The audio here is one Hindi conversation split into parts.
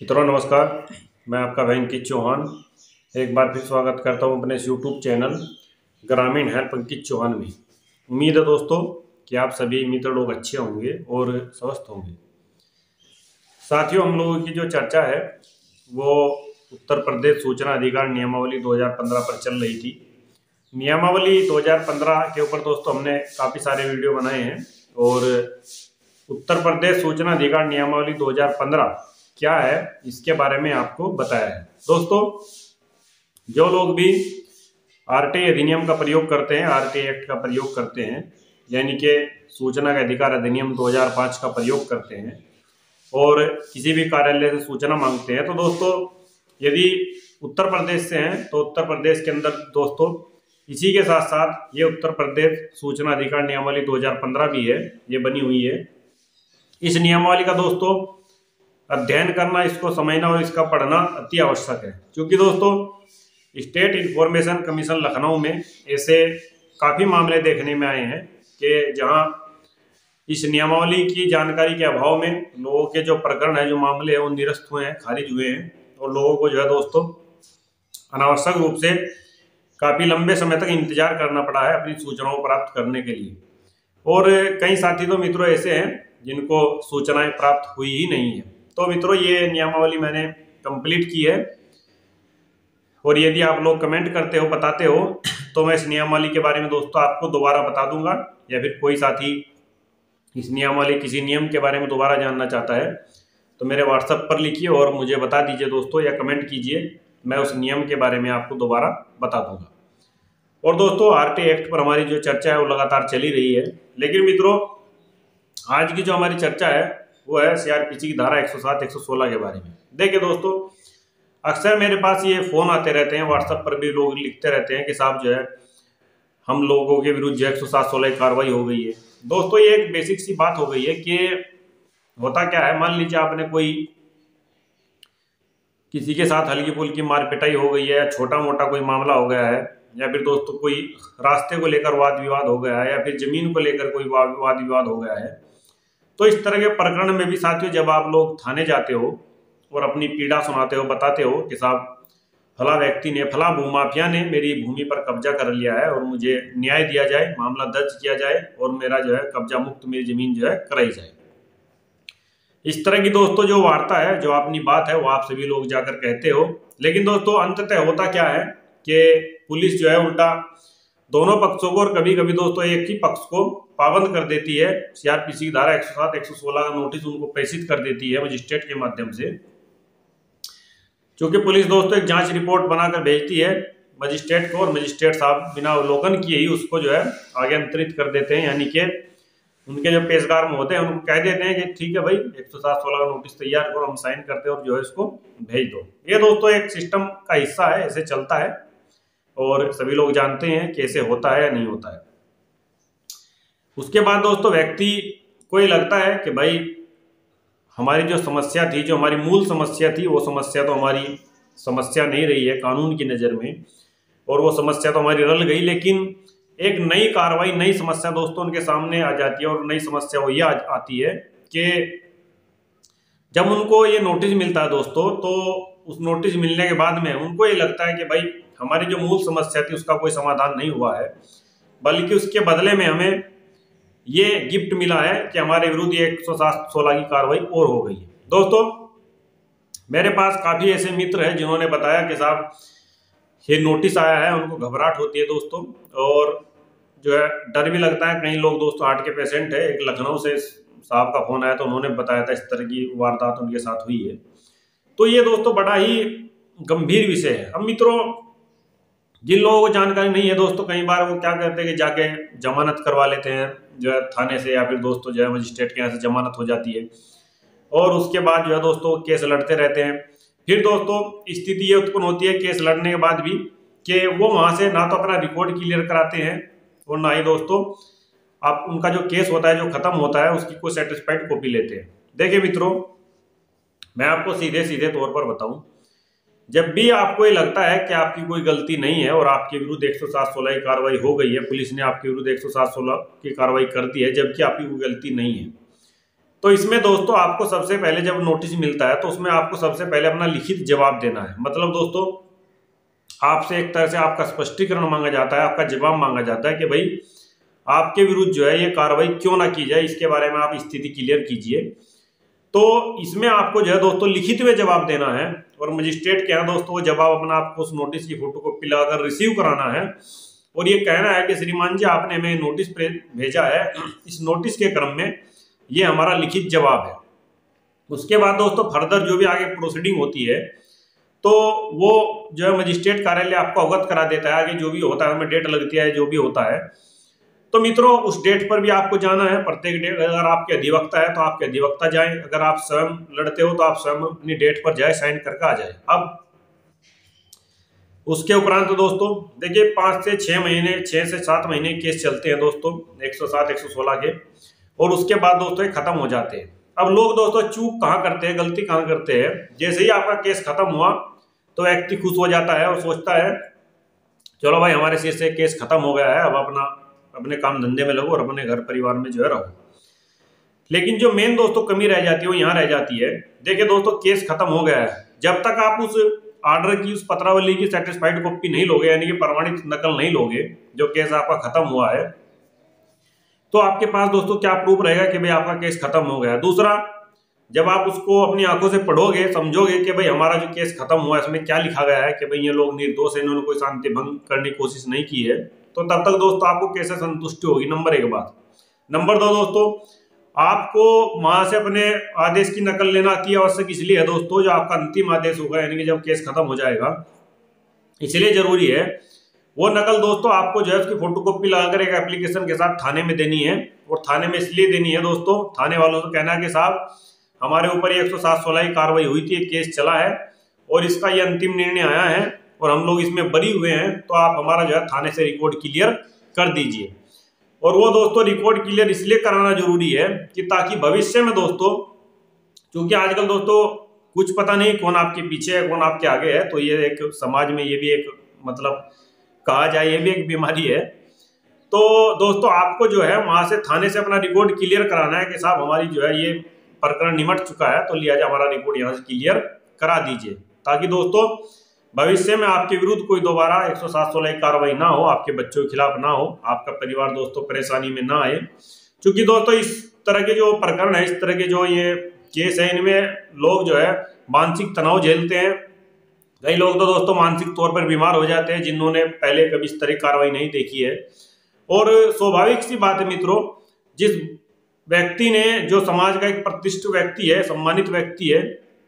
मित्रों नमस्कार। मैं आपका भाई अंकित चौहान एक बार फिर स्वागत करता हूं अपने इस यूट्यूब चैनल ग्रामीण हेल्प अंकित चौहान में। उम्मीद है दोस्तों कि आप सभी मित्र लोग अच्छे होंगे और स्वस्थ होंगे। साथियों, हम लोगों की जो चर्चा है वो उत्तर प्रदेश सूचना अधिकार नियमावली 2015 पर चल रही थी। नियमावली 2015 के ऊपर दोस्तों हमने काफ़ी सारे वीडियो बनाए हैं और उत्तर प्रदेश सूचना अधिकार नियमावली 2015 क्या है इसके बारे में आपको बताया है। दोस्तों, जो लोग भी आरटीआई अधिनियम का प्रयोग करते हैं, आरटीआई एक्ट का प्रयोग करते हैं, यानी कि सूचना का अधिकार अधिनियम 2005 का प्रयोग करते हैं और किसी भी कार्यालय से सूचना मांगते हैं, तो दोस्तों यदि उत्तर प्रदेश से हैं तो उत्तर प्रदेश के अंदर दोस्तों इसी के साथ साथ ये उत्तर प्रदेश सूचना अधिकार नियमावली 2015 भी है, ये बनी हुई है। इस नियमावली का दोस्तों अध्ययन करना, इसको समझना और इसका पढ़ना अति आवश्यक है, क्योंकि दोस्तों स्टेट इंफॉर्मेशन कमीशन लखनऊ में ऐसे काफ़ी मामले देखने में आए हैं कि जहां इस नियमावली की जानकारी के अभाव में लोगों के जो प्रकरण है, जो मामले हैं, वो निरस्त हुए हैं, खारिज हुए हैं और लोगों को जो है दोस्तों अनावश्यक रूप से काफ़ी लंबे समय तक इंतजार करना पड़ा है अपनी सूचनाओं प्राप्त करने के लिए। और कई साथी तो मित्रों ऐसे हैं जिनको सूचनाएं प्राप्त हुई ही नहीं है। तो मित्रों ये नियमावली मैंने कंप्लीट की है और यदि आप लोग कमेंट करते हो, बताते हो, तो मैं इस नियमावली के बारे में दोस्तों आपको दोबारा बता दूंगा, या फिर कोई साथी इस नियमावली किसी नियम के बारे में दोबारा जानना चाहता है तो मेरे व्हाट्सएप पर लिखिए और मुझे बता दीजिए दोस्तों, या कमेंट कीजिए, मैं उस नियम के बारे में आपको दोबारा बता दूंगा। और दोस्तों आरटीआई एक्ट पर हमारी जो चर्चा है वो लगातार चली रही है, लेकिन मित्रों आज की जो हमारी चर्चा है वो है सीआरपीसी की धारा 107, 116 के बारे में। देखिए दोस्तों, अक्सर मेरे पास ये फ़ोन आते रहते हैं, व्हाट्सएप पर भी लोग लिखते रहते हैं कि साहब जो है हम लोगों के विरुद्ध जो 107-16 की कार्रवाई हो गई है। दोस्तों ये एक बेसिक सी बात हो गई है कि होता क्या है, मान लीजिए आपने कोई किसी के साथ हल्की फुल्की मार पिटाई हो गई है, छोटा मोटा कोई मामला हो गया है, या फिर दोस्तों कोई रास्ते को लेकर वाद विवाद हो गया है, या फिर जमीन को लेकर कोई वाद विवाद हो गया है, तो इस तरह के प्रकरण में भी साथियों जब आप लोग थाने जाते हो और अपनी पीड़ा सुनाते हो, बताते हो कि साहब फला व्यक्ति ने, फला भूमाफिया ने मेरी भूमि पर कब्जा कर लिया है और मुझे न्याय दिया जाए, मामला दर्ज किया जाए और मेरा जो है कब्जा मुक्त मेरी जमीन जो है कराई जाए, इस तरह की दोस्तों जो वार्ता है, जो अपनी बात है, वो आप सभी लोग जाकर कहते हो। लेकिन दोस्तों अंततः होता क्या है कि पुलिस जो है उल्टा दोनों पक्षों को और कभी कभी दोस्तों एक ही पक्ष को पाबंद कर देती है। सीआरपीसी की धारा 107, 116 का नोटिस उनको प्रेषित कर देती है मजिस्ट्रेट के माध्यम से, क्योंकि पुलिस दोस्तों एक जांच रिपोर्ट बनाकर भेजती है मजिस्ट्रेट को और मजिस्ट्रेट साहब बिना अवलोकन किए ही उसको जो है आगे अंतरित कर देते हैं, यानी कि उनके जो पेशकार में होते हैं उनको कह देते हैं कि ठीक है भाई 107-16 का नोटिस तैयार करो, हम साइन करते हैं और जो है इसको भेज दो। ये दोस्तों एक सिस्टम का हिस्सा है, ऐसे चलता है और सभी लोग जानते हैं कि ऐसे होता है या नहीं होता है। उसके बाद दोस्तों व्यक्ति को ये लगता है कि भाई हमारी जो समस्या थी, जो हमारी मूल समस्या थी, वो समस्या तो हमारी समस्या नहीं रही है कानून की नज़र में, और वो समस्या तो हमारी रल गई, लेकिन एक नई कार्रवाई, नई समस्या दोस्तों उनके सामने आ जाती है। और नई समस्या वो ये आती है कि जब उनको ये नोटिस मिलता है दोस्तों, तो उस नोटिस मिलने के बाद में उनको ये लगता है कि भाई हमारी जो मूल समस्या थी उसका कोई समाधान नहीं हुआ है, बल्कि उसके बदले में हमें ये गिफ्ट मिला है कि हमारे विरुद्ध 107-16 की कार्रवाई और हो गई है। दोस्तों मेरे पास काफ़ी ऐसे मित्र हैं जिन्होंने बताया कि साहब ये नोटिस आया है, उनको घबराहट होती है दोस्तों, और जो है डर भी लगता है। कई लोग दोस्तों हार्ट के पेशेंट है, एक लखनऊ से साहब का फोन आया तो उन्होंने बताया था इस तरह की वारदात उनके साथ हुई है। तो ये दोस्तों बड़ा ही गंभीर विषय है। अब मित्रों जिन लोगों को जानकारी नहीं है दोस्तों, कई बार वो क्या करते हैं कि जाके जमानत करवा लेते हैं जो है थाने से, या फिर दोस्तों जो है मजिस्ट्रेट के यहाँ से जमानत हो जाती है और उसके बाद जो है दोस्तों केस लड़ते रहते हैं। फिर दोस्तों स्थिति ये उत्पन्न होती है केस लड़ने के बाद भी कि वो वहाँ से ना तो अपना रिकॉर्ड क्लियर कराते हैं और ना ही दोस्तों आप उनका जो केस होता है, जो खत्म होता है, उसकी कोई सेटिस्फाइड कॉपी लेते हैं। देखिए मित्रों, मैं आपको सीधे सीधे तौर पर बताऊं, जब भी आपको ये लगता है कि आपकी कोई गलती नहीं है और आपके विरुद्ध 107-16 की कार्रवाई हो गई है, पुलिस ने आपके विरुद्ध 107-16 की कार्रवाई कर दी है जबकि आपकी कोई गलती नहीं है, तो इसमें दोस्तों आपको सबसे पहले जब नोटिस मिलता है तो उसमें आपको सबसे पहले अपना लिखित जवाब देना है। मतलब दोस्तों आपसे एक तरह से आपका स्पष्टीकरण मांगा जाता है, आपका जवाब मांगा जाता है कि भाई आपके विरुद्ध जो है ये कार्रवाई क्यों ना की जाए, इसके बारे में आप स्थिति क्लियर कीजिए। तो इसमें आपको जो है दोस्तों लिखित में जवाब देना है और मजिस्ट्रेट के यहाँ दोस्तों वो जवाब अपना आपको उस नोटिस की फोटोकॉपी लगाकर रिसीव कराना है और ये कहना है कि श्रीमान जी आपने हमें नोटिस भेजा है, इस नोटिस के क्रम में ये हमारा लिखित जवाब है। उसके बाद दोस्तों फर्दर जो भी आगे प्रोसीडिंग होती है तो वो जो है मजिस्ट्रेट कार्यालय आपको अवगत करा देता है, आगे जो भी होता है हमें डेट लगती है जो भी होता है। तो मित्रों उस डेट पर भी आपको जाना है, प्रत्येक डेट। अगर आपके अधिवक्ता है तो आपके अधिवक्ता जाएं, अगर आप स्वयं लड़ते हो तो आप स्वयं अपनी डेट पर जाए, साइन करके आ जाए। अब उसके उपरांत तो दोस्तों देखिए 5 से 6 महीने 6 से 7 महीने केस चलते हैं दोस्तों 107 116 के, और उसके बाद दोस्तों ये खत्म हो जाते हैं। अब लोग दोस्तों चूक कहाँ करते हैं, गलती कहाँ करते हैं, जैसे ही आपका केस खत्म हुआ तो व्यक्ति खुश हो जाता है और सोचता है चलो भाई हमारे सिर से केस खत्म हो गया है, अब अपने काम धंधे में लगो और अपने घर परिवार में जो है रहो। लेकिन जो मेन दोस्तों कमी रह जाती है वो यहाँ रह जाती है। देखिए दोस्तों केस खत्म हो गया है, जब तक आप उस ऑर्डर की उस पत्रावली की सेटिस्फाइड कॉपी नहीं लोगे, यानी कि प्रमाणित नकल नहीं लोगे जो केस आपका खत्म हुआ है, तो आपके पास दोस्तों क्या प्रूफ रहेगा कि भाई आपका केस खत्म हो गया। दूसरा, जब आप उसको अपनी आंखों से पढ़ोगे समझोगे कि भाई हमारा जो केस खत्म हुआ है इसमें क्या लिखा गया है कि भाई ये लोग निर्दोष है, इन्होंने कोई शांति भंग करने की कोशिश नहीं की है, तो तब तक दोस्तों आपको कैसे संतुष्टि होगी, नंबर 1 बात। नंबर 2 दोस्तों आपको वहां से अपने आदेश की नकल लेना अति आवश्यक इसलिए है दोस्तों, जो आपका अंतिम आदेश होगा यानी कि जब केस खत्म हो जाएगा, इसलिए जरूरी है वो नकल दोस्तों आपको जो है उसकी फोटोकॉपी लगाकर एक एप्लीकेशन के साथ थाने में देनी है। और थाने में इसलिए देनी है दोस्तों, थाने वालों से कहना है कि साहब हमारे ऊपर 107/16 की कार्रवाई हुई थी, केस चला है और इसका ये अंतिम निर्णय आया है और हम लोग इसमें बरी हुए हैं, तो आप हमारा जो है थाने से रिकॉर्ड क्लियर कर दीजिए। और वो दोस्तों रिकॉर्ड क्लियर इसलिए कराना जरूरी है कि ताकि भविष्य में दोस्तों, क्योंकि आजकल दोस्तों कुछ पता नहीं कौन आपके पीछे है कौन आपके आगे है, तो ये एक समाज में ये भी एक मतलब कहा जाए ये भी एक बीमारी है। तो दोस्तों आपको जो है वहां से थाने से अपना रिकॉर्ड क्लियर कराना है कि साहब हमारी जो है ये प्रकरण निमट चुका है, तो लिहाजा हमारा रिकॉर्ड यहाँ से क्लियर करा दीजिए, ताकि दोस्तों भविष्य में आपके विरुद्ध कोई दोबारा 107/16 की कार्रवाई ना हो, आपके बच्चों के खिलाफ ना हो, आपका परिवार दोस्तों परेशानी में ना आए। क्योंकि दोस्तों इस तरह के जो प्रकरण है, इस तरह के जो ये केस है, इनमें लोग जो है मानसिक तनाव झेलते हैं। कई लोग तो दोस्तों मानसिक तौर पर बीमार हो जाते हैं जिन्होंने पहले कभी इस तरह की कार्रवाई नहीं देखी है। और स्वाभाविक सी बात है मित्रों, जिस व्यक्ति ने, जो समाज का एक प्रतिष्ठित व्यक्ति है, सम्मानित व्यक्ति है,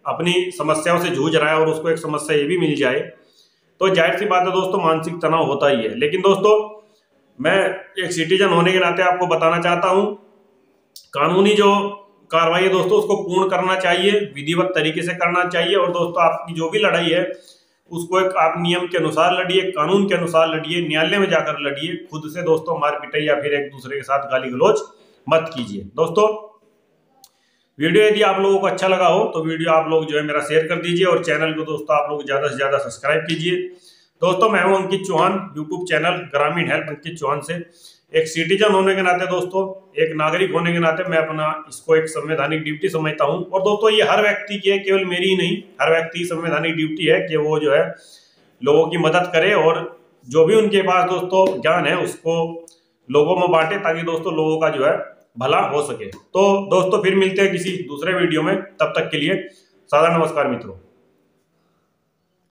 अपनी समस्याओं से जूझ रहा है और उसको एक समस्या ये भी मिल जाए, तो जाहिर सी बात है दोस्तों मानसिक तनाव होता ही है। लेकिन दोस्तों मैं एक सिटीजन होने के नाते आपको बताना चाहता हूं, कानूनी जो कार्रवाई है दोस्तों उसको पूर्ण करना चाहिए, विधिवत तरीके से करना चाहिए। और दोस्तों आपकी जो भी लड़ाई है उसको एक आप नियम के अनुसार लड़िए, कानून के अनुसार लड़िए, न्यायालय में जाकर लड़िए। खुद से दोस्तों मार पिटाई या फिर एक दूसरे के साथ गाली गलौज मत कीजिए। दोस्तों वीडियो यदि आप लोगों को अच्छा लगा हो तो वीडियो आप लोग जो है मेरा शेयर कर दीजिए और चैनल को दोस्तों आप लोग ज़्यादा से ज़्यादा सब्सक्राइब कीजिए। दोस्तों मैं हूं अंकित चौहान, यूट्यूब चैनल ग्रामीण हेल्प अंकित चौहान से। एक सिटीजन होने के नाते दोस्तों, एक नागरिक होने के नाते मैं अपना इसको एक संवैधानिक ड्यूटी समझता हूं। और दोस्तों ये हर व्यक्ति की है, केवल मेरी ही नहीं, हर व्यक्ति की संवैधानिक ड्यूटी है कि वो जो है लोगों की मदद करे और जो भी उनके पास दोस्तों ज्ञान है उसको लोगों में बांटे, ताकि दोस्तों लोगों का जो है भला हो सके। तो दोस्तों फिर मिलते हैं किसी दूसरे वीडियो में, तब तक के लिए सादर नमस्कार मित्रों।